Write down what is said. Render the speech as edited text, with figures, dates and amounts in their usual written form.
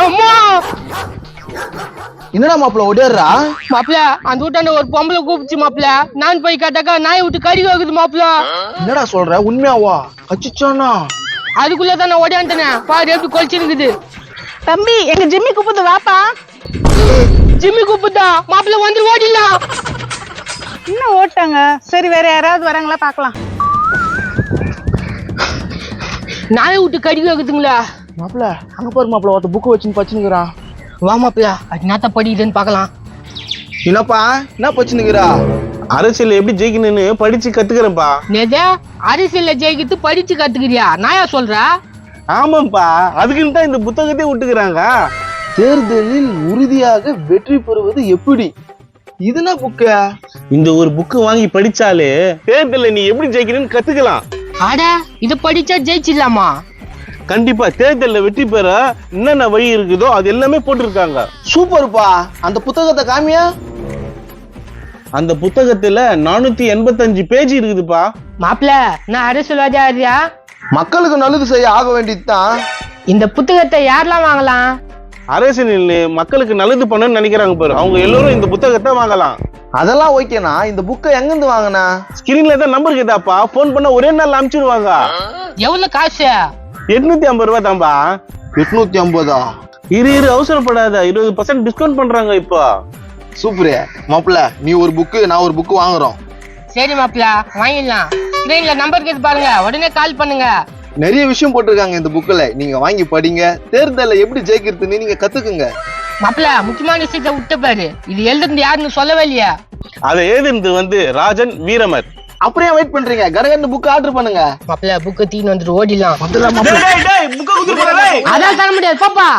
அம்மா என்னடா மாப்பிள்ள ஓடிடுறா? மாப்பிள அந்த வீட்டாண்ட ஒரு பொம்பளை கூப்பிச்சு மாப்பிள. நான் போய் கேட்டாக்கா நாய் விட்டு கறி வைக்குது மாப்பிள. என்னடா சொல்ற? உண்மையாவா? அச்சிச்சானா? அதுக்குள்ளதான் நான் ஓடியான்ட்டேனே. பாரு எப்படி கொலிச்சிருக்குது. தம்பி எங்க ஜிம்மி கூப்பிட்டு வாப்பா. ஜிம்மி கூப்பிட்டா மாப்பிள வந்து ஓடிடலாம். இன்னும் ஓட்டாங்க. சரி வேற யாராவது வராங்களா பாக்கலாம். நாயை விட்டு கறி வைக்குதுங்களா? மாப்பிள்ள அங்க பாரு மாப்பிள்ள, ஒருத்த புக்கு வச்சுன்னு பச்சுனுக்குறான். வா மாப்பிள அது நாத்த படிக்குதுன்னு பாக்கலாம். என்னப்பா என்ன பச்சுனுக்குறா? அரசியல் எப்படி ஜெயிக்கணும்னு படிச்சு கத்துக்கிறேன்ப்பா. நேதே அரசியல்ல ஜெயிக்கிட்டு படிச்சு கத்துக்கிறியா? நாயா சொல்ற? ஆமாப்பா, அதுக்குன்னு தான் இந்த புத்தகத்தை விட்டுக்கிறாங்க. தேர்தலில் உறுதியாக வெற்றி பெறுவது எப்படி? இதுனா புக்க? இந்த ஒரு புக்கு வாங்கி படிச்சாலே தேர்தல்ல நீ எப்படி ஜெயிக்கணும்னு கத்துக்கலாம். அட இது படிச்சா ஜெயிச்சிடலாமா? கண்டிப்பா தேர்தல்ல வெற்றி பெற என்னென்ன வழி இருக்குதோ அது எல்லாமே போட்டிருக்காங்க. சூப்பர்ப்பா. அந்த புத்தகத்தை காமியா? அந்த புத்தகத்துல 485 பேஜ் இருக்குதுப்பா. மாப்பிள நான் அரசியல்வாதியா இருக்கியா? மக்களுக்கு நல்லது செய்ய ஆக வேண்டியதுதான். இந்த புத்தகத்தை யாரெல்லாம் வாங்கலாம்? அரசியல் மக்களுக்கு நல்லது பண்ணணும்னு நினைக்கிறாங்க பாரு, அவங்க எல்லாரும் இந்த புத்தகத்தை வாங்கலாம். அதெல்லாம் ஓகேனா, இந்த புக்கை எங்க இருந்து வாங்கினா? ஸ்கிரீன்ல தான் நம்பர் கேதாப்பா, போன் பண்ண ஒரே நாள் அனுப்பிச்சிடுவாங்க. எவ்வளவு காசு? 850 ரூபாய் தான்பா. 850? இரு அவசரப்படாத, 20% டிஸ்கவுண்ட் பண்றாங்க இப்போ. சூப்பரே மாப்பிள்ள, நீ ஒரு புக்கு நான் ஒரு புக்கு வாங்குறோம். சரி மாப்பிள வாங்கிடலாம். ஸ்கிரீன்ல நம்பர் கேட்டு பாருங்க, உடனே கால் பண்ணுங்க. நிறைய விஷயம் போட்டிருக்காங்க இந்த புக்ல, நீங்க வாங்கி படிங்க. தேர்தல்ல எப்படி ஜெயிக்கிறதுன்னு நீங்க கத்துக்குங்க. மாப்பிள முக்கியமான விஷயத்தை விட்டு பாரு, இது எழுதுறது யாருன்னு சொல்லவே இல்லையா? அதை எழுதுனது ராஜன் வீரமர். அப்படியே வெயிட் பண்றீங்க, கடகன்னு புக் ஆர்டர் பண்ணுங்க. மாப்பிள புக்கு தீன்னு வந்துட்டு ஓடிடலாம். டேய், புக்கை குடுத்து போறா டேய். அதான் தர முடியாது பாப்பா.